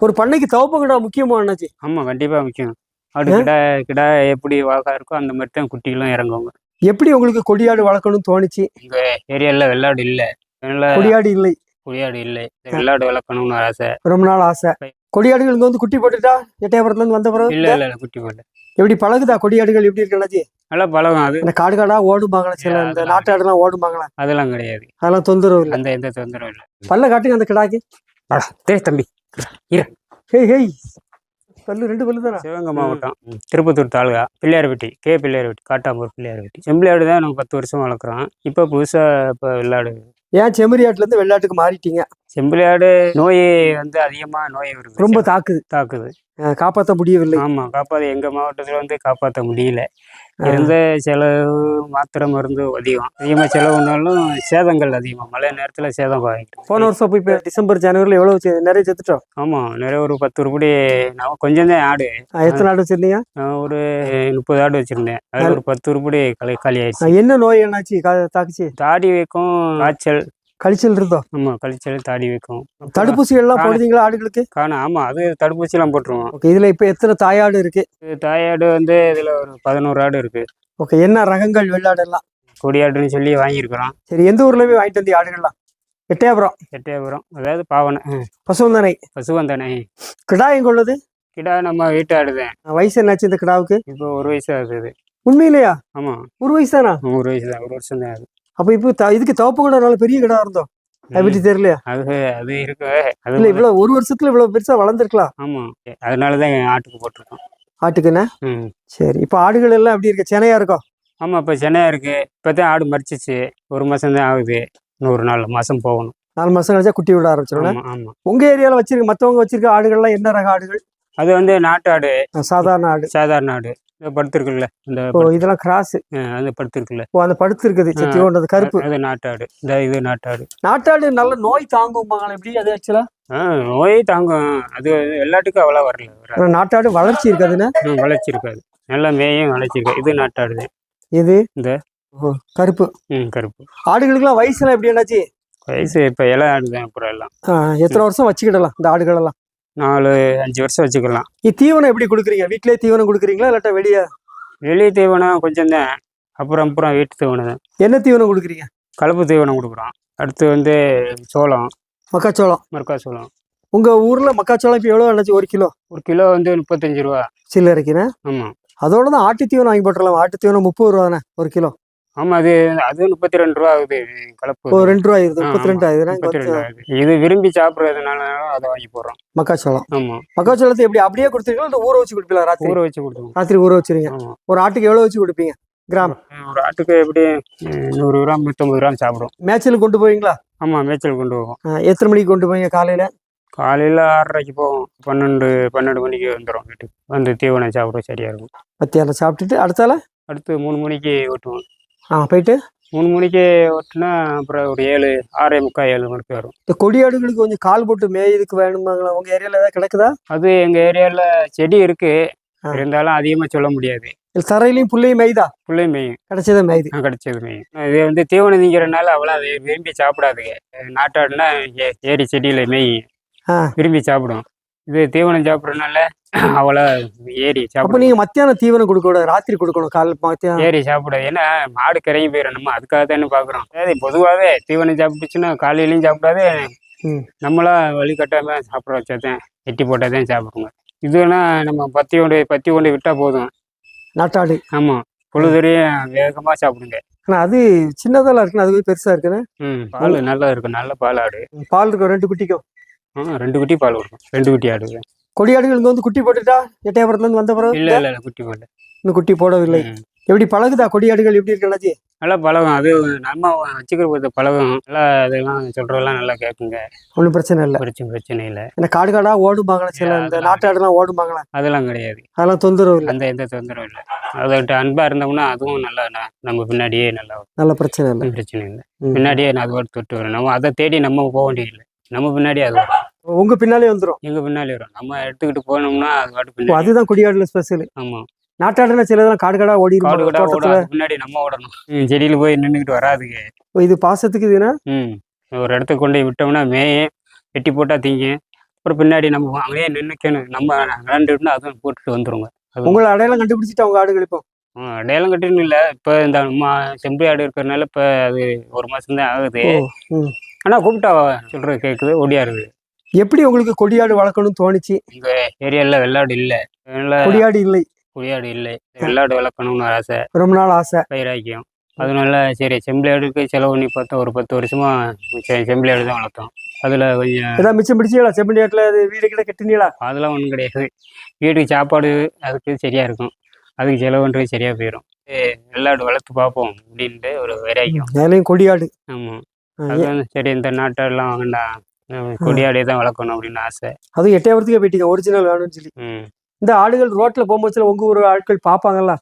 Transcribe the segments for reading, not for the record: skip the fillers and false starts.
ஒரு பண்ணைக்கு தவப்ப கிடா முக்கியமா அண்ணாச்சி? ஆமா, கண்டிப்பா முக்கியம். ஆடு கிடா கிடா எப்படி வளர்க்கா இருக்கோ அந்த மாதிரி தான் குட்டிகளும் இறங்குவாங்க. எப்படி உங்களுக்கு கொடியாடு வளர்க்கணும்னு தோணுச்சு? எங்க ஏரியால வெள்ளாடு இல்ல. அதனால கொடியாடு இல்லை. கொடியாடு இல்லை. வெள்ளாடு வளர்க்கணும்னு ஆசை. ரொம்ப நாள் ஆசை. கொடியாடுகள் இங்க வந்து குட்டி போட்டுட்டா எட்டயபுரத்துல இருந்து வந்த பிறகு இல்ல இல்ல இல்ல, குட்டி போடல. எப்படி பழகுதா? கொடியாடுகள் எப்படி இருக்கு அண்ணாச்சி? நல்லா பழகும். அது இந்த காடு காடா ஓடுமாங்களா? சில இந்த நாட்டாடுலாம் ஓடுமாங்களா? அதெல்லாம் கிடையாது. அதெல்லாம் தொந்தரவு இல்லை. அந்த எந்த தொந்தரவும் இல்லை. பல்ல காட்டுங்க அந்த கிடாக்கு. தம்பி இரு. ஹேய் ஹேய், பல்லு 2 பல்லு தானே? சிவகங்கை மாவட்டம், திருப்பத்தூர் தாலுகா, பிள்ளையார்பட்டி, பிள்ளையார்பட்டி, காட்டாம்பூர் பிள்ளையார்பட்டி. செம்பிளாடு தான் நாங்கள் 10 வருஷம் வளர்க்குறோம். இப்போ புதுசாக இப்போ வெள்ளாடு. ஏன் செம்மறி ஆட்டுல இருந்து வெள்ளாட்டுக்கு மாறிட்டீங்க? செம்பிளாடு நோய் வந்து அதிகமாக நோய் வருது. ரொம்ப தாக்குது. காப்பாற்ற முடியவில்லை. ஆமாம், எங்கள் மாவட்டத்தில் வந்து காப்பாற்ற முடியல. இருந்த செலவு மாத்திரை மருந்து அதிகமாக செலவுனாலும் சேதங்கள் அதிகமாக. மழை நேரத்தில் சேதம் வாங்கிட்டோம். போன வருஷம் போய் இப்போ டிசம்பர் ஜனவரியில் எவ்வளோ நிறைய செத்துட்டோம்? ஆமாம், நிறைய ஒரு 10 உருப்படி. நான் கொஞ்சம் தான் ஆடு. எத்தனை ஆடு வச்சிருந்தீங்க? நான் ஒரு 30 ஆடு வச்சுருந்தேன். அதில் ஒரு 10 உருப்படி காலி ஆயிடுச்சு. என்ன நோய் என்னாச்சு தாக்குச்சு? தாடி வைக்கும், கழிச்சல் இருந்தோம். ஆமாம், கழிச்சல், தாடி வைக்கும். தடுப்பூசி எல்லாம் போடுறீங்களா ஆடுகளுக்கு? ஆமாம், அது தடுப்பூசிலாம் போட்டுருவோம். ஓகே, இதில் இப்போ எத்தனை தாயாடு இருக்கு? தாயாடு வந்து இதில் ஒரு 11 ஆடு இருக்கு. ஓகே, என்ன ரகங்கள் வெள்ளாடு எல்லாம்? கொடியாடுன்னு சொல்லி வாங்கியிருக்கிறோம். சரி, எந்த ஊர்ல போய் வாங்கிட்டு வந்தீங்க ஆடுகள்லாம்? எட்டயபுரம், அதாவது பாவனை. பசுவந்தனை. கிடா எங்க உள்ளது? கிடா நம்ம வீட்டு ஆடுதான். வயசு என்னாச்சு இந்த கிடாவுக்கு? இப்போ 1 வயசு ஆகுது. உண்மையிலையா? ஆமா, 1 வயசு தானா? 1 வயசு தான், 1 வருஷம் தான் ஆகுது. அப்ப இப்போ இதுக்கு தவப்பு கூட நல்ல பெரிய கிடா இருந்தோம். எப்படி தெரியலையா? அது இருக்கு. அது இல்ல, இவ்வளவு 1 வருஷத்துல இவ்வளவு பெருசா வளர்ந்துருக்கலாம். ஆமா, அதனாலதான் ஆட்டுக்கு போட்டிருக்கோம். ஆட்டுக்குண்ணா? சரி, இப்ப ஆடுகள் எல்லாம் எப்படி இருக்கு? சென்னையா இருக்கும்? ஆமா, இப்ப சென்னையா இருக்கு. இப்பதான் ஆடு மறிச்சிச்சு. 1 மாசம் தான் ஆகுது. இன்னும் ஒரு 4 மாசம் போகணும். 4 மாசம் கழிச்சா குட்டி விட ஆரம்பிச்சிடும். ஆமா. உங்க ஏரியால வச்சிருக்க மத்தவங்க வச்சிருக்க ஆடுகள்லாம் என்ன ரக ஆடுகள்? அது வந்து நாட்டு ஆடு. சாதாரண ஆடு. படுத்திருக்குல்ல, இதெல்லாம் கிராஸ். அது படுத்திருக்குல்ல. அந்த படுத்து இருக்குது செத்தியோண்டது கருப்பு. அது நாட்டாடு. இது நாட்டாடு. நாட்டாடு நல்ல நோய் தாங்கும்பாங்களா? எப்படி அது ஆக்சுவலா? நோய் தாங்கும். அது எல்லாத்துக்கும் அவ்வளோ வரல. நாட்டாடு வளர்ச்சி இருக்காதுன்னா? வளர்ச்சி இருக்காது. நல்லா மேயும் வளர்ச்சி இருக்காது. இது நாட்டாடு தான். இது இந்த கருப்பு. கருப்பு. ஆடுகளுக்குலாம் வயசுலாம் எப்படி என்னாச்சு? வயசு இப்போ இலை ஆடுதான். அப்புறம் எல்லாம் எத்தனை வருஷம் வச்சுக்கிடலாம் இந்த ஆடுகள் எல்லாம்? 4-5 வருஷம் வச்சுக்கலாம். தீவனம் எப்படி கொடுக்குறீங்க? வீட்டிலே தீவனம் கொடுக்குறீங்களா இல்லாட்டா வெளியே தீவனம் கொஞ்சம் தான். அப்புறம் வீட்டு தீவனம் தான். என்ன தீவனம் கொடுக்குறீங்க? கலப்பு தீவனம் கொடுக்குறோம். அடுத்து வந்து சோளம், மக்காச்சோளம். உங்க ஊர்ல மக்காச்சோளம் இப்போ எவ்வளோ ஆச்சு? 1 கிலோ? 1 கிலோ வந்து 35 ரூபா சில்லறைக்குண்ணா? ஆமா. அதோட தான் ஆட்டு தீவனம் வாங்கி போட்டுடலாம். ஆட்டு தீவனம் 30 ரூபா தானே 1 கிலோ? ஆமா, அது 32 ரூபா ஆகுது. கலப்பு 2 ரூபா ஆகுது. 32 ஆகுது. இது விரும்பி சாப்பிட்றதுனால அதை வாங்கி போடுறோம். மக்காச்சோளம். ஆமா. மக்காச்சோளத்தை எப்படி அப்படியே கொடுத்துருக்கீங்களா இல்லை ஊற வச்சு கொடுப்பீங்களா? ஊற வச்சு கொடுத்துருவோம். ராத்திரி ஊற வச்சிருங்க. ஒரு ஆட்டுக்கு எவ்வளோ வச்சு கொடுப்பீங்க கிராம்? ஒரு ஆட்டுக்கு எப்படி 100 கிராம் 150 கிராம் சாப்பிடும். மேய்ச்சலுக்கு கொண்டு போவீங்களா? ஆமா, மேய்ச்சல் கொண்டு போவோம். எத்தனை மணிக்கு கொண்டு போவீங்க? காலையில 6:30க்கு போவோம். 12 மணிக்கு வந்துடும் வீட்டுக்கு. வந்து தீவனம் சாப்பிட சரியா இருக்கும். மத்தியானம் சாப்பிட்டுட்டு அடுத்து 3 மணிக்கு ஓட்டுவோம். போயிட்டு 3 மணிக்கு ஓட்டுனா அப்புறம் ஒரு 6:45 மணிக்கு வரும். இந்த கொடியாடுகளுக்கு கொஞ்சம் கால் போட்டு மேய்துக்கு வேணுமாங்களா? உங்க ஏரியால ஏதாவது கிடக்குதா? அது எங்க ஏரியால செடி இருக்கு. இருந்தாலும் அதிகமா சொல்ல முடியாது. தரையிலையும் புள்ளையும் மேய்தா? புள்ளையும் மேயும். கிடைச்சது மேயுது. இது வந்து தீவனம் திங்கிறனால அவ்வளோ அதை விரும்பி சாப்பிடாதுங்க. நாட்டாடுனா ஏரி செடியில மேயும், விரும்பி சாப்பிடும். இது தீவனம் சாப்பிட்றதுனால அவ்வளோ ஏரி சாப்பிடும். நீங்க மத்தியானம் தீவனம் கொடுக்க கூடாது, ராத்திரி கொடுக்கணும். மத்தியானம் ஏரி சாப்பிடாது. ஏன்னா மாடு கரையும் போயிடும். நம்ம அதுக்காக தானே பாக்குறோம். அதாவது பொதுவாகவே தீவனம் சாப்பிட்டுச்சுன்னா காலையிலையும் சாப்பிடாது. நம்மளா வழி கட்டாம சாப்பிட வச்சாதான், எட்டி போட்டாதான் சாப்பிடுங்க. இதுனா நம்ம பத்தி கொண்டு விட்டா போதும். நாட்டாடு. ஆமா, பொழுதுறையும் வேகமா சாப்பிடுங்க. ஆனா அது சின்னதெல்லாம் இருக்குன்னு, அது பெருசா இருக்குன்னு. பால் நல்லா இருக்கும். நல்ல பால் ஆடு. பால் இருக்கும் 2 குட்டிக்கும். 2 குட்டி பால் கொடுக்கும். 2 குட்டி ஆடு. கொடியாடுகள் இங்க வந்து குட்டி போட்டுட்டா எட்டயபுரத்துல இருந்து வந்த பிறகு? இல்ல குட்டி போடல. இன்னும் குட்டி போடவில்லை. எப்படி பழகுதா கொடியாடுகள்? எப்படி இருக்கு? நல்லா பழகும். அது நம்ம வச்சுக்கிற பழகும். நல்லா அதெல்லாம் சொல்றதெல்லாம் நல்லா கேட்குங்க. ஒன்றும் பிரச்சனை இல்லை. பிரச்சனை இல்லை. இந்த காடு காடா ஓடுமாங்களா? சில இந்த நாட்டாடுலாம் ஓடுமாங்களா? அதெல்லாம் கிடையாது. அதெல்லாம் தொந்தரவு இல்லை. அந்த எந்த தொந்தரவும் இல்லை. அதோட அன்பா இருந்தோம்னா அதுவும் நல்லா நம்ம பின்னாடியே நல்ல பிரச்சனை இல்லை. பின்னாடியே அது தொட்டு வரும். நம்ம அதை தேடி நம்ம போக வேண்டியதில்லை. நம்ம பின்னாடியே அது வரும். உங்க பின்னாலே வந்துடும். எங்க பின்னாலே வரும். நம்ம எடுத்துக்கிட்டு போனோம்னா அது பாட்டு. அதுதான் கொடியாடுல ஸ்பெஷல். ஆமா. நாட்டாடுனா சிலதெல்லாம் காடு காடா ஓடி பின்னாடி நம்ம ஓடணும். செடியில போய் நின்றுக்கிட்டு வராதுங்க. இது பாசத்துக்கு இதுனா ஒரு இடத்துக்கு கொண்டு விட்டோம்னா மேயே வெட்டி போட்டா திங்க. அப்புறம் பின்னாடி நம்ம அங்கேயே நின்றுக்கணும். நம்ம விளாண்டுட்டுனா அதுவும் போட்டுட்டு வந்துருங்க. அது உங்களை அடையாளம் கண்டுபிடிச்சிட்டு அவங்க ஆடுகள் இப்போ அடையாளம் கட்டின்னு இல்லை. இப்போ இந்த செம்பரி ஆடு இருக்கிறதுனால இப்போ அது 1 மாதம் தான் ஆகுது. ம். ஆனால் கூப்பிட்டா சொல்கிறது கேட்குது, ஓடியாருது. எப்படி உங்களுக்கு கொடியாடு வளர்க்கணும்னு தோணுச்சு? எங்கள் ஏரியாவில் வெள்ளாடு இல்லை, அதனால கொடியாடு இல்லை, கொடியாடு இல்லை. வெள்ளாடு வளர்க்கணும்னு ஆசை, ரொம்ப நாள் ஆசை. பயிராக்கியம். அதனால சரி செம்பரி ஆடுக்கு செலவு பண்ணி பார்த்தோம். ஒரு 10 வருஷமா செம்பரி ஆடு தான் வளர்த்தோம். அதில் கொஞ்சம் ஏதாவது மிச்சம் பிடிச்சீங்களா? செம்மணி ஆட்டில் அது வீடு கிட்ட கட்டினீங்களா? அதெல்லாம் ஒன்றும் கிடையாது. வீட்டுக்கு சாப்பாடு அதுக்கு சரியாக இருக்கும், அதுக்கு செலவு பண்ணுறது சரியாக போயிடும். வெள்ளாடு வளர்த்து பார்ப்போம் அப்படின்ட்டு ஒரு வைராக்கியம். மேலேயும் கொடியாடு. ஆமாம், அது வந்து சரி இந்த நாட்டெல்லாம் வேண்டாம், கொடியாடே தான் வளர்க்கணும் அப்படின்னு ஆசை. அதுவும் எட்டயபுரத்துக்கே போயிட்டீங்க ஒரிஜினல் வேணும்னு சொல்லி. இந்த ஆடுகள் ரோட்ல போகும்போது உங்க ஊர் ஆட்கள் பார்ப்பாங்கல்ல,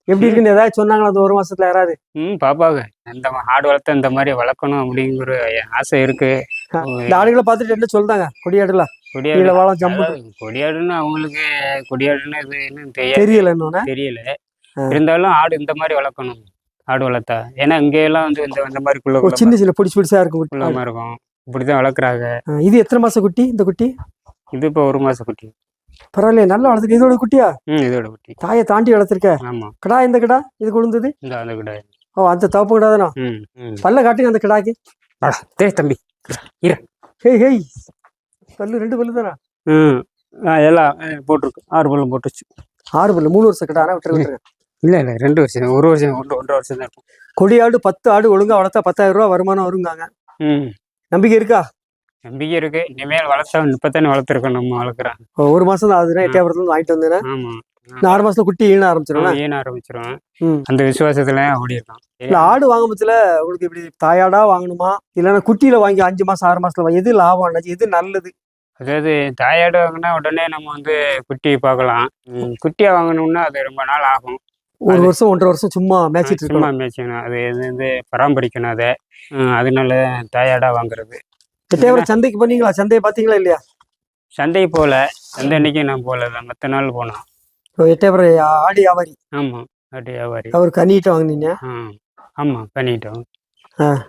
எப்படி இருக்குன்னு ஏதாவது சொன்னாங்களா அந்த 1 மாசத்துல யாராவது? பாப்பாங்க. இந்த ஆடு வளர்த்த இந்த மாதிரி வளர்க்கணும் அப்படிங்கிற ஆசை இருக்கு. இந்த ஆடுகளை பார்த்துட்டு என்ன சொல்றாங்க? கொடியாடுலாம் கொடியாடு வாழம் ஜம்பு கொடியாடுன்னு அவங்களுக்கு கொடியாடுன்னு இது என்னன்னு தெரியல. இன்னொன்னு தெரியல. இருந்தாலும் ஆடு இந்த மாதிரி வளர்க்கணும், ஆடு வளர்த்தா. ஏன்னா இங்கெல்லாம் வந்து இந்த மாதிரி சின்ன சின்ன பிடிச்சி பிடிச்சா இருக்கும், குள்ளமா இருக்கும். இப்படிதான் வளர்க்குறாங்க. இது எத்தனை மாசம் குட்டி இந்த குட்டி? இது இப்போ 1 மாசம் குட்டி. பரவாயில்லையே, நல்லா வளர்த்துருக்கு. இதோட குட்டியா? இதோட குட்டி. தாயை தாண்டி வளர்த்துருக்க. ஆமா. கிடா இந்த கிடா இது கொழுந்தது? அந்த கிடா. ஓ, அந்த தவப்பு கிடா தானே? பல்ல காட்டுங்க அந்த கிடாக்கு. தம்பி ஹேய் ஹேய், பல்லு 2 பல்லு தானே? எல்லாம் போட்டிருக்கு. 6 பல்லும் போட்டுச்சு. 6 பல்லு. 3 வருஷம் கிடா விட்டுருக்க? இல்ல 2 வருஷம், 1 வருஷம், 1.5 வருஷம் தான் இருக்கும். கொடியாடு 10 ஆடு ஒழுங்கா வளர்த்தா 10,000 ரூபா வருமானம் வருங்காங்க. நம்பிக்கை இருக்கா? நம்பிக்கை இருக்கு. இனிமேல் வளர்த்தா 30 வளர்த்துருக்கோம். நம்ம வளர்க்குறோம். 1 மாசம் தான் ஆகுதுன்னா எட்டயபுரத்துல இருந்து வாங்கிட்டு வந்தேன்னா. ஆமா, 6 மாசத்துல குட்டி ஈன ஆரம்பிச்சிடும். அந்த விசுவாசத்துல ஓடி இருக்கோம். இல்ல ஆடு வாங்கும் பட்சத்துல உங்களுக்கு இப்படி தாயாடா வாங்கணுமா இல்லைன்னா குட்டியில வாங்கி 5 மாசம் 6 மாசத்துல எது லாபம், எது நல்லது? அதாவது தாயாடு வாங்கினா உடனே நம்ம வந்து குட்டி பார்க்கலாம். குட்டியா வாங்கணும்னா அது ரொம்ப நாள் ஆகும். 1 வருஷம் 1.5 வருஷம் சும்மா மேய்ச்சிட்டு இருக்கணும். மேய்ச்சணும். அது வந்து பராமரிக்கணும் அதை. அதனால தாயாடா வாங்குறது. எட்டயபுரம் சந்தைக்கு பண்ணீங்களா? சந்தையை பாத்தீங்களா இல்லையா? சந்தை போல, சந்தை அன்னைக்கு நான் போல, மற்ற நாள் போனோம். எட்டயபுரம் ஆடி வியாபாரி. ஆமா, ஆடி வியாபாரி. அவர் கனிட்டு வாங்கினீங்க? ஆமா, பண்ணிட்டோம்.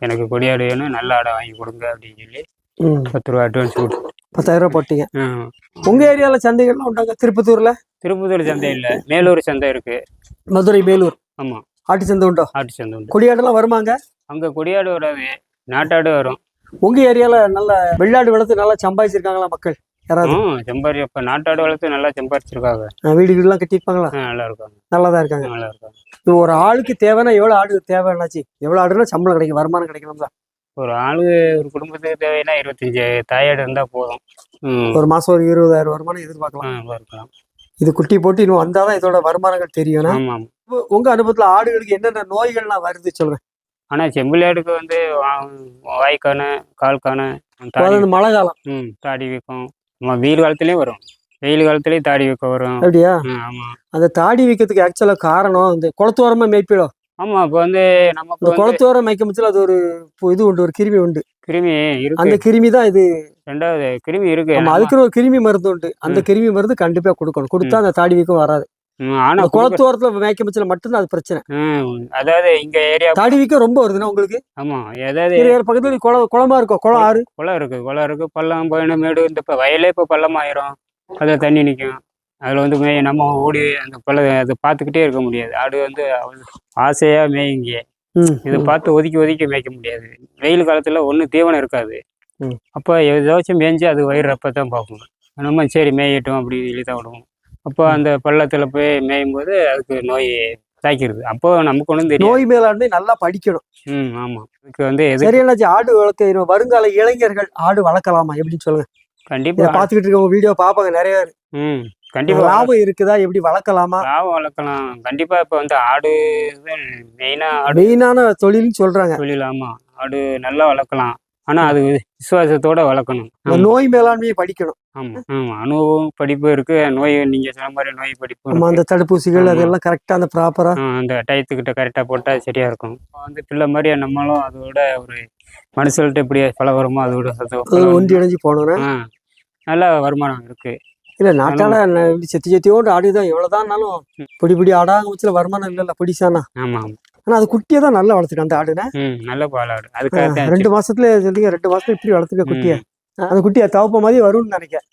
எனக்கு கொடியாடு வேணும், நல்ல ஆடை வாங்கி கொடுங்க அப்படின்னு சொல்லி 10 ரூபா அட்வான்ஸ் கொடுத்து 10,000 ரூபா போட்டீங்க. உங்க ஏரியால சந்தைகள்லாம் உண்டாங்க? திருப்பத்தூர்ல? திருப்பத்தூர் சந்தை இல்ல, மேலூர் சந்தை இருக்கு. மதுரை மேலூர். ஆமா, ஆட்டு சந்தை உண்டோ? ஆட்டு சந்தை உண்டு. கொடியாடுலாம் வருமாங்க? அங்க கொடியாடு வராது, நாட்டாடு வரும். உங்க ஏரியால நல்ல வெள்ளாடு வளர்த்து நல்லா சம்பாதிச்சிருக்காங்களா மக்கள் யாராவது? செம்பாரி அப்ப நாட்டாடு வளர்த்து நல்லா சம்பாதிச்சிருக்காங்க. வீடுகள்லாம் கட்டியிருப்பாங்களா? நல்லா இருக்காங்க. நல்லாதான் இருக்காங்க. நல்லா இருக்காங்க. ஒரு ஆளுக்கு தேவைன்னா எவ்வளவு ஆடு தேவைன்னாச்சு? எவ்வளவு ஆடுனா சம்பளம் கிடைக்கும், வருமானம் கிடைக்கணும்ல? ஒரு ஆளு ஒரு குடும்பத்துக்கு தேவைன்னா 25 தாயாடு இருந்தா போதும். ஒரு மாசம் ஒரு 20,000 வருமானம் எதிர்பார்க்கலாம். இது குட்டி போட்டு இன்னும் வந்தாதான் இதோட வருமானங்கள் தெரியும். ஆமா. உங்க அனுபவத்துல ஆடுகளுக்கு என்னென்ன நோய்கள்லாம் வருது சொல்லுங்க. ஆனா செம்பிளாடுக்கு வந்து வாய்க்கான, கால்கான, மழை காலம் தாடி வீக்கம். வெயில் காலத்திலயும் வரும், வெயில் காலத்திலயும் தாடி வீக்கம் வரும். அப்படியா? ஆமா. அந்த தாடி வீக்கத்துக்கு ஆக்சுவலா காரணம் இந்த குளத்தோரமா மேய்ப்பிடும். ஆமா, இப்ப வந்து நமக்கு குளத்தோரம் மேய்க்க முச்சுல அது ஒரு இது உண்டு, ஒரு கிருமி உண்டு. கிருமி இருக்கு. அந்த கிருமி தான் இது. 2வது கிருமி இருக்கு. அதுக்குன்னு ஒரு கிருமி மருந்து உண்டு. அந்த கிருமி மருந்து கண்டிப்பா கொடுக்கணும். கொடுத்தா அந்த தாடி வீக்கம் வராது. ஆனா குளத்தோரத்துல மேய்க்க முச்சுல மட்டும்தான் அது பிரச்சனை. அதாவது இங்க ஏரியா தாடி வீக்கம் ரொம்ப வருதுன்னா உங்களுக்கு? ஆமா, ஏதாவது பக்கத்துல குளமா இருக்கும், குளம் இருக்கு, பள்ளம் பயணம் மேடு. இந்த வயலே இப்ப பள்ளமாயிரும், அதுல தண்ணி நிக்கும். அதுல வந்து நம்ம ஓடி அந்த அதை பார்த்துக்கிட்டே இருக்க முடியாது. ஆடு வந்து ஆசையா மேய்ங்க, இதை பார்த்து ஒதுக்கி மேய்க்க முடியாது. வெயில் காலத்துல ஒன்றும் தீவனம் இருக்காது. அப்போ ஏதாச்சும் மேய்ஞ்சி அது வயிறப்பதான் பார்ப்போம். நம்ம சரி மேயட்டும் அப்படி சொல்லி தான் விடுவோம். அப்போ அந்த பள்ளத்துல போய் மேயும் போது அதுக்கு நோய் தாக்கிடுது. அப்போ நமக்கு ஒன்றும் தெரியும். நோய் மேலாண்மை நல்லா படிக்கணும். ஆமா, இதுக்கு வந்து சரியாச்சு. ஆடு வளர்க்க வருங்கால இளைஞர்கள் ஆடு வளர்க்கலாமா எப்படின்னு சொல்லுங்க. கண்டிப்பா பாத்துக்கிட்டு இருக்க வீடியோ பாப்பாங்க நிறைய பேர். கண்டிப்பா லாபம் இருக்குதா? எப்படி வளர்க்கலாமா? லாபம் வளர்க்கலாம் கண்டிப்பா. இப்ப வந்து ஆடு மெயினான தொழில்னு சொல்றாங்க. தொழில். ஆமா, ஆடு நல்லா வளர்க்கலாம். ஆனா அது விசுவாசத்தோட வளர்க்கணும். நோய் மேலாண்மையை படிக்கணும். ஆமா ஆமா, அனுபவம் படிப்பு இருக்கு. நோய் நீங்க சொன்ன மாதிரி நோய் படிப்பு, அந்த தடுப்பூசிகள் அதெல்லாம் கரெக்டா அந்த ப்ராப்பரா அந்த டயத்துக்கிட்ட கரெக்டா போட்டா சரியா இருக்கும். வந்து பிள்ளை மாதிரியா நம்மளும் அதோட ஒரு மனுஷல்கிட்ட எப்படி பழகுறோமோ அதோட ஒன்றி இணைஞ்சு போனோம்னா நல்ல வருமானம் இருக்கு. இல்ல நாட்டால செத்தியோண்டு ஆடுதான் எவ்வளவுதான்னாலும் பிடி ஆடாங்க வச்சுல வருமானம் இல்ல பிடிச்சானா. ஆமா, ஆனா அது குட்டியை தான் நல்லா வளர்த்துக்க அந்த ஆடுனா. நல்ல பால் ஆடு. அதுக்காக 2 மாசத்துல சொல்றீங்க, 2 மாசத்துல இப்படி வளர்த்துக்க குட்டிய. அந்த குட்டி தவப்ப மாதிரி வரும்னு நினைக்கிறேன்.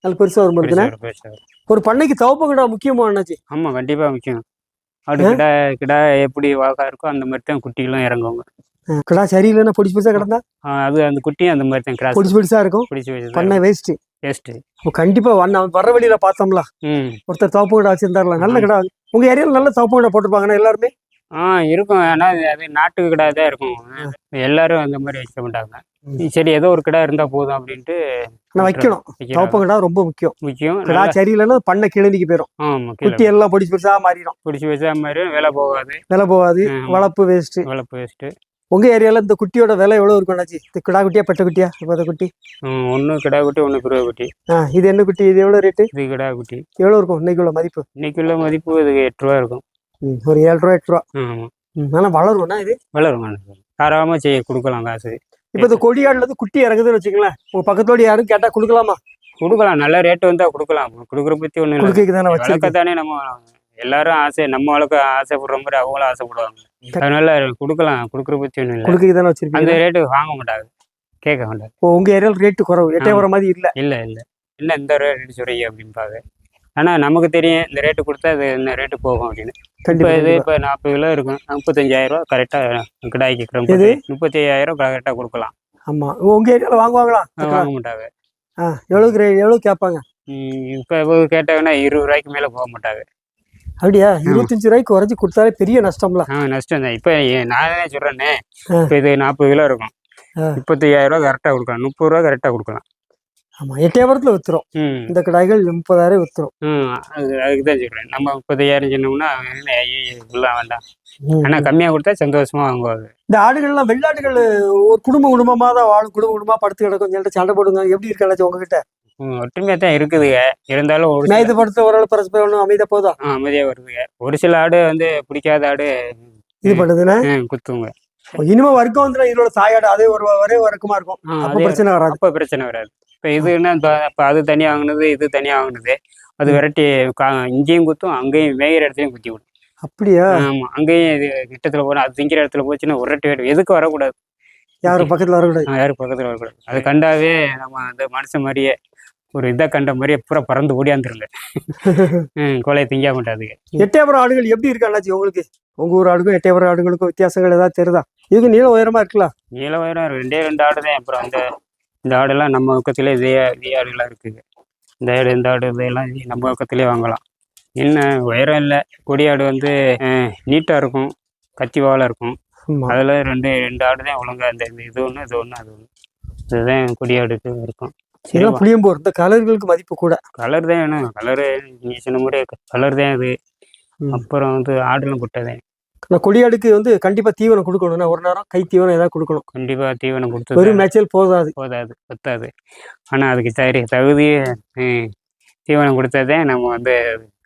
அது பெருசா வரும் இருக்குன்னா ஒரு பண்ணைக்கு தவப்ப கிடா முக்கியமா என்னாச்சு? ஆமா கண்டிப்பா முக்கியம். ஆடு கிடா கிடா எப்படி வாகா இருக்கோ அந்த மாதிரி தான் குட்டிகளும் இறங்குவாங்க. கிடா சரியில்லைன்னா பொடிச்சு பொடிச்சா கிடந்தா அது அந்த குட்டியும் அந்த மாதிரி தான் கிராஸ் பொடிச்சு பொடிச்சா இருக்கும். பிடிச்சி வச்சு பண்ணை வேஸ்ட். வேஸ்ட்டு. கண்டிப்பா வர வழியில பார்த்தோம்ல ஒருத்தர் தவப்ப கிடா வச்சிருந்தாருல, நல்ல கிடா. உங்க ஏரியால நல்ல தவப்ப கிடா போட்டிருப்பாங்கன்னா எல்லாருமே? இருக்கும். ஆனா அது நாட்டு கிடா தான் இருக்கும். எல்லாரும் அந்த மாதிரி வைக்க மாட்டாங்க. சரி ஏதோ ஒரு கிடா இருந்தா போதும் அப்படின்ட்டு வைக்கணும். தவப்ப கிடா ரொம்ப முக்கியம். கிடா சரியில்லைன்னா பண்ணை கிழனிக்கு போயிடும். ஆமா குட்டி எல்லாம் பொடிச்சு பொடிச்சா மாறிடும். பிடிச்சி வச்சா மாதிரி விலை போகாது. வளர்ப்பு வேஸ்ட். உங்க ஏரியால இந்த குட்டியோட விலை எவ்வளவு இருக்கும் அண்ணாச்சி? கிடா குட்டியா பெட்ட குட்டியா? இப்ப குட்டி ஒன்னு கிடா குட்டி, ஒன்னு பிறவை குட்டி. இது என்ன குட்டி? இது எவ்வளவு ரேட்டு? இது கிடா குட்டி எவ்வளவு இருக்கும் இன்னைக்கு உள்ள மதிப்பு? இன்னைக்கு உள்ள மதிப்பு இது 8 ரூபா இருக்கும். ஒரு 7 ரூபா 8 ரூபா. ஆமா. ஆனா வளரும்னா இது வளரும். தாராளமா கொடுக்கலாம் காசு. இப்ப இந்த கொடியாடுல இருந்து குட்டி இறங்குதுன்னு வச்சுக்கலாம், உங்க பக்கத்தோடு யாரும் கேட்டா கொடுக்கலாமா? கொடுக்கலாம். நல்ல ரேட்டு வந்தா கொடுக்கலாம். கொடுக்குற பத்தி ஒண்ணு இல்லை. வளர்க்கத்தானே நம்ம எல்லாரும் ஆசை. நம்ம வளர்க்க ஆசைப்படுற மாதிரி அவங்களும் ஆசைப்படுவாங்க. அதனால கொடுக்கலாம். கொடுக்குற பத்தி ஒண்ணு இல்லை. கொடுக்குதானே வச்சிருக்கீங்க. அந்த ரேட்டு வாங்க மாட்டாங்க, கேட்க மாட்டாங்க. உங்க ஏரியால ரேட்டு குறவு, எட்டே வர மாதிரி இல்ல? இல்ல என்ன இந்த ரேட்டு சொல்றீங்க அப்படின்பாங்க. ஆனா நமக்கு தெரியும் இந்த ரேட்டு கொடுத்தா அது இந்த ரேட்டு போகும் அப்படின்னு. இப்போ 40 கிலோ இருக்கும், 35,000 ரூபா கரெக்டா கிடாய்க்கு 35,000 கரெக்டா கொடுக்கலாம். ஆமா. உங்க ஏரியால வாங்குவாங்களா? வாங்க மாட்டாங்க. எவ்வளவு கேட்பாங்க? இப்போ கேட்டாங்கன்னா 20 ரூபாய்க்கு மேல போக மாட்டாங்க. அப்படியா? 25 ரூபாய்க்கு குறைச்சி கொடுத்தாலே பெரிய நஷ்டம்ல. நஷ்டம் தான். இப்ப நானே சொல்றேனே, இப்ப இது 40 கிலோ இருக்கும், 35,000 ரூபா கரெக்டா கொடுக்கலாம், 30 ரூபா கரெக்டா கொடுக்கலாம். ஆமா, 8,000 வித்துரும். இந்த கடாய்கள் 30,000 வித்துரும். அதுக்குதான் சொல்றேன். நம்ம 30,000 சொன்னோம்னா வேண்டாம். ஆனா கம்மியா கொடுத்தா சந்தோஷமா வாங்குவாங்க. இந்த ஆடுகள்லாம் வெள்ளாடுகள் ஒரு குடும்பமா தான் வாழும். குடும்பமா படுத்து கிடக்கும், சொல்லிட்டு சண்டை போடுங்க. எப்படி இருக்காச்சு உங்ககிட்ட? ஒற்றுமையா தான் இருக்குதுங்க. இருந்தாலும் மேய்த்து படுத்த ஒரு பரஸ்பரம் ஒன்றும் அமைதியா போதும், அமைதியா வருதுங்க. ஒரு சில ஆடு பிடிக்காத ஆடு இது பண்ணுதுன்னா குத்துங்க. இனிமே வர்க்கம் வந்து இதோட தாயாடு அதே ஒரே வர்க்கமா இருக்கும். அப்ப பிரச்சனை வராது. அப்ப பிரச்சனை வராது. இப்ப இதுன்னா இப்ப அது தனியா வாங்கினது, இது தனியா வாங்கினது. அது விரட்டி இங்கேயும் குத்தும், அங்கேயும் மேயிற இடத்துலயும் குத்தி விடும். அப்படியா? ஆமா. அங்கேயும் இது கிட்டத்துல போனா அது திங்கிற இடத்துல போச்சுன்னா ஒரு ரெட்டு எதுக்கு வரக்கூடாது. யாரும் பக்கத்துல வரக்கூடாது. யாரும் பக்கத்துல வரக்கூடாது. அது கண்டாவே நம்ம அந்த மனுஷன் மாதிரியே ஒரு இதை கண்ட மாதிரியே பூரா பறந்து ஓடியாந்துருங்க. கொலையை திங்க மாட்டாதுங்க. எட்டயபுரம் ஆடுகள் எப்படி இருக்கு அண்ணாச்சி உங்களுக்கு? உங்க ஊர் ஆடுக்கும் எட்டயபுரம் ஆடுகளுக்கும் வித்தியாசங்கள் ஏதாவது தெரியுதா? இதுக்கு நீள உயரமா இருக்குல்ல? நீள உயரம் 2 ஆடு தான். அப்புறம் இந்த ஆடுலாம் நம்ம பக்கத்திலே இதே ஆடுகளாக இருக்குங்க. இந்த ஆடு இதெல்லாம் நம்ம பக்கத்திலே வாங்கலாம். என்ன உயரம் இல்லை. கொடியாடு நீட்டாக இருக்கும், கத்தி வாழை இருக்கும். அதில் ரெண்டு ஆடு தான் ஒழுங்கா. இது ஒன்று அது ஒன்று அது ஒன்று. இதுதான் கொடியாடுக்கு இருக்கும். புளியம்போர். இந்த கலர்களுக்கு மதிப்பு கூட. கலர் தான் வேணும். கலரு நீ சொன்ன மாதிரி கலர் தான் இது. அப்புறம் ஆடுலாம் குட்டதேன். கொடியாடுக்கு கண்டிப்பா தீவனம் கொடுக்கணும்னா ஒரு நேரம் கை தீவனம் ஏதாவது கொடுக்கணும். கண்டிப்பா தீவனம் கொடுத்து வெறும் மேய்ச்சல் போதாது, பத்தாது. ஆனா அதுக்கு தகுதி தீவனம் கொடுத்தாதான் நம்ம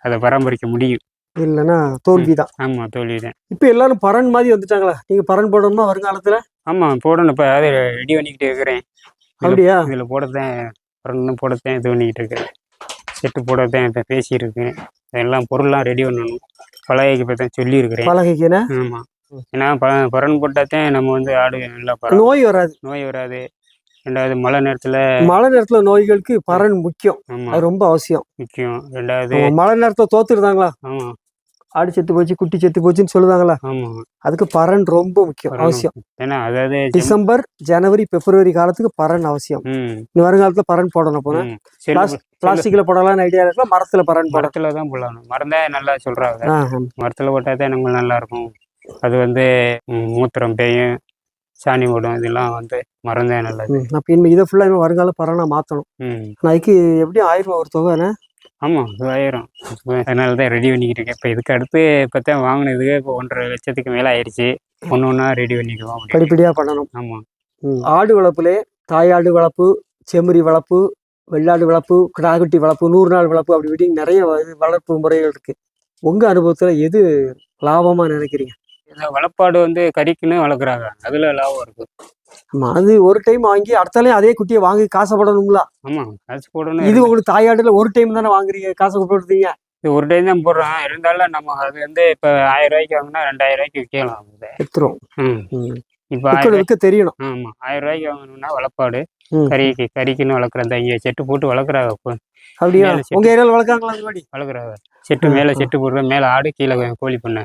அதை பராமரிக்க முடியும். இல்லைன்னா தோல்விதான். ஆமா, தோல்விதான். இப்ப எல்லாரும் பரன் மாதிரி வந்துட்டாங்களா? நீங்க பரன் போடணுமா வருங்காலத்துல? ஆமா போடணும். இப்ப அதை ரெடி பண்ணிக்கிட்டு இருக்கிறேன். அப்படியா? இதுல போடத்தான் பரன் போடத்தான் இது பண்ணிக்கிட்டு இருக்கிறேன். செட்டு போடத்தான் இப்போ பேசியிருக்கேன். எல்லாம் பொருள்லாம் ரெடி பண்ணணும். பலகைக்கு பார்த்தா சொல்லி இருக்கிறேன். பலகைக்குன்னா? ஆமா. ஏன்னா பரன் போட்டாதான் நம்ம ஆடு நல்லா நோய் வராது. நோய் வராது. ரெண்டாவது மழை நேரத்துல நோய்களுக்கு பரன் முக்கியம். அது ரொம்ப அவசியம். முக்கியம். ரெண்டாவது மழை நேரத்துல தோத்துருந்தாங்களா? ஆமா. ஆடு செத்து போச்சு, குட்டி செத்து போச்சுன்னு சொல்லுவாங்களா? ஆமா. அதுக்கு பரன் ரொம்ப முக்கியம், அவசியம். ஏன்னா அதாவது டிசம்பர், ஜனவரி, பிப்ரவரி காலத்துக்கு பரன் அவசியம். வருங்காலத்துல பரன் போடணும். போன பிளாஸ்டிக்ல போடலாம் ஐடியா இருக்கலாம். மரத்துல பரன் மரத்துல தான் போடணும். மரம் தான் நல்லா சொல்றாங்க. மரத்துல போட்டாதான் நம்ம நல்லா இருக்கும். அது மூத்திரம் பேயும் சாணி போடும். இதெல்லாம் மரம் தான் நல்லது. அப்ப இதை ஃபுல்லா வருங்கால பரனா மாத்தணும். அதுக்கு எப்படியும் 1000 ஒரு தொகை. ஆமா, 1000. அதனாலதான் ரெடி பண்ணிக்கிட்டு இருக்கேன். இப்ப இதுக்கு அடுத்து இப்பதான் வாங்கினதுக்கு இப்போ 1.5 லட்சத்துக்கு மேல ஆயிடுச்சு. ஒன்னொன்னா ரெடி பண்ணிக்குவோம். படிப்படியா பண்ணணும். ஆமா. ஆடு வளர்ப்புல தாயாடு வளர்ப்பு, செம்மறி வளர்ப்பு, வெள்ளாடு வளர்ப்பு, கிடாக்குட்டி வளர்ப்பு, 100 நாள் வளர்ப்பு, அப்படி இப்படி நிறைய வளர்ப்பு முறைகள் இருக்கு. உங்க அனுபவத்துல எது லாபமா நினைக்கிறீங்க? வளர்ப்பாடு கறிக்குன்னு வளர்க்குறாங்க. அதுல லாபம் இருக்கு. ஆமா, அது ஒரு டைம் வாங்கி அடுத்தாலையும் அதே குட்டியை வாங்கி காசப்படணுங்களா? ஆமா, காசு போடணும். இது உங்களுக்கு தாயாடுல ஒரு டைம் தானே வாங்குறீங்க, காசு போடுறீங்க? இது ஒரு டைம் தான் போடுறோம். இருந்தாலும் நம்ம அது இப்ப 1000 ரூபாய்க்கு வாங்கினா 2000 ரூபாய்க்கு விற்கலாம். வித்துரும். இப்போ 1000 ரூபாய்க்கு விற்க தெரியணும். ஆமாம் 1000 ரூபாய்க்கு வாங்கணும்னா வளப்பாடு ம். கறிக்குன்னு வளர்க்குறேன். இங்கே செட்டு போட்டு வளர்க்குறாங்க. இப்போ அப்படியா? மேலே செட்டு உங்க ஏரியாவில் வளர்க்காங்களா அந்த மாதிரி? வளர்க்குறாங்க. செட்டு மேலே செட்டு போடுறேன், மேலே ஆடு, கீழே கோழி பண்ணை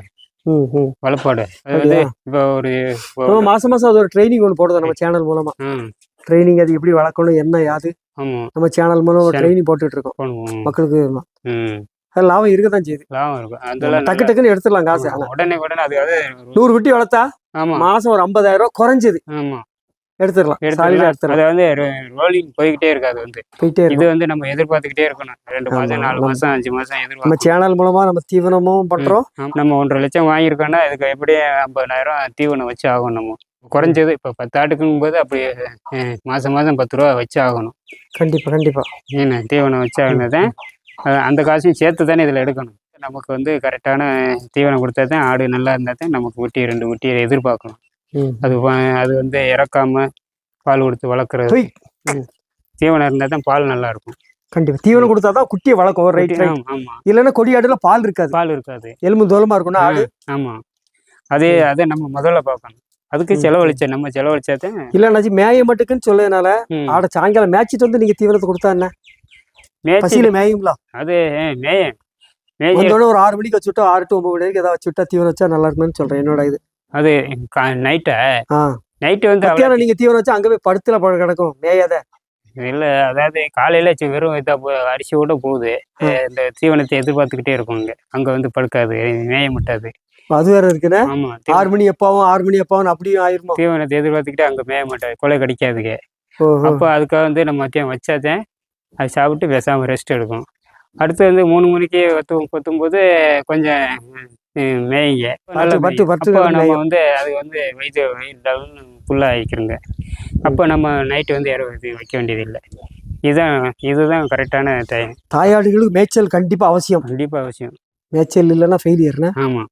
வளப்பாடு. அது வந்து இப்போ நம்ம மாசம் மாசம் அது ஒரு ட்ரைனிங் ஒன்று போடுறோம் நம்ம சேனல் மூலமா. ட்ரைனிங் அது எப்படி வளர்க்கணும் என்ன யாது ஆமாம் நம்ம சேனல் மூலம் ஒரு ட்ரைனிங் போட்டுட்டு இருக்கோம் மக்களுக்கு. அது லாபம் இருக்கதான் செய்யுது. லாபம் இருக்கும். அதெல்லாம் டக்கு டக்குன்னு எடுத்துடலாம் காசு. உடனே அது 100 குட்டி வளர்த்தா மாசம் ஒரு 50,000 ரூபாய் குறைஞ்சது. எடுத்துடலாம். அது வந்து ரோலிங் போய்கிட்டே இருக்காது. போயிட்டே இது வந்து நம்ம எதிர்பார்த்துக்கிட்டே இருக்கணும். 2 மாசம் 4 மாசம் 5 மாசம் எதிர்பார்க்கணும். நம்ம சேனல் மூலமா நம்ம தீவனமும் பண்றோம். நம்ம 1.5 லட்சம் வாங்கியிருக்கோம்னா இதுக்கு எப்படியும் 50,000 தீவனம் வச்சு ஆகணும். நம்ம குறைஞ்சது இப்போ 10 ஆட்டுக்குங்கும் போது அப்படி மாசம் 10 ரூபா வச்சு ஆகணும். கண்டிப்பா ஏன்னா தீவனம் வச்சு ஆகினதான் அந்த காசையும் சேர்த்து தானே இதில் எடுக்கணும். நமக்கு வந்து கரெக்டான தீவனம் கொடுத்தா தான் ஆடு நல்லா இருந்தால் தான் நமக்கு 2 குட்டியை எதிர்பார்க்கணும். அது வந்து இறக்காம பால் கொடுத்து வளர்க்குறது. தீவனம் இருந்தால் தான் பால் நல்லா இருக்கும். கண்டிப்பா தீவனம் கொடுத்தாதான் குட்டியை வளர்க்கும். ரைட். ஆமா. இல்லைன்னா கொடி ஆடுல பால் இருக்காது. எலும்பு தோலமா இருக்கும்னா ஆடு. ஆமா. அதை நம்ம முதல்ல பார்க்கணும். அதுக்கு நம்ம செலவழிச்சாதான். இல்லைன்னாச்சு மேய மட்டுக்குன்னு சொல்லதுனால ஆடை சாயங்காலம் மேய்ச்சிட்டு வந்து நீங்க தீவனத்தை கொடுத்தா என்ன பசியில மேயுங்களா? அது மேய ஒரு 6 மணிக்கு வச்சுட்டா 6 to 9 மணி வரைக்கும் ஏதாவது வச்சுட்டா தீவனம் வச்சா நல்லா இருக்குன்னு சொல்றேன் என்னோட இது. அது நைட்டு வந்து நீங்க தீவனம் வச்சா அங்க போய் படுத்துல கிடக்கும் மேயாத. இல்ல அதாவது காலையில வெறும் அரிசியோட போகுது. இந்த தீவனத்தை எதிர்பார்த்துக்கிட்டே இருக்கும். அங்க வந்து படுக்காது, மேய முட்டாது. அது வேற இருக்குன்னா 6 மணி எப்பாவும் அப்படியும் ஆயிருமா? தீவனத்தை எதிர்பார்த்துக்கிட்டே அங்க மேய மாட்டாது, கொலை கடிக்காதுங்க. அப்போ அதுக்காக வந்து நம்ம மத்தியம் வச்சாதான் அது சாப்பிட்டு பேசாம ரெஸ்ட் எடுக்கும். அடுத்து வந்து 3 மணிக்கு கொத்தும்போது கொஞ்சம் மேய்ங்க. நம்ம வந்து அது வந்து வயிற்று ஃபுல்லாக ஆகிக்கிறோங்க. அப்போ நம்ம நைட்டு வந்து வைக்க வேண்டியது இல்லை. இதுதான் கரெக்டான டைம். தாயாடுகளுக்கு மேய்ச்சல் கண்டிப்பா அவசியம். அவசியம். மேய்ச்சல் இல்லைன்னா ஃபெயிலியர்னா. ஆமாம்.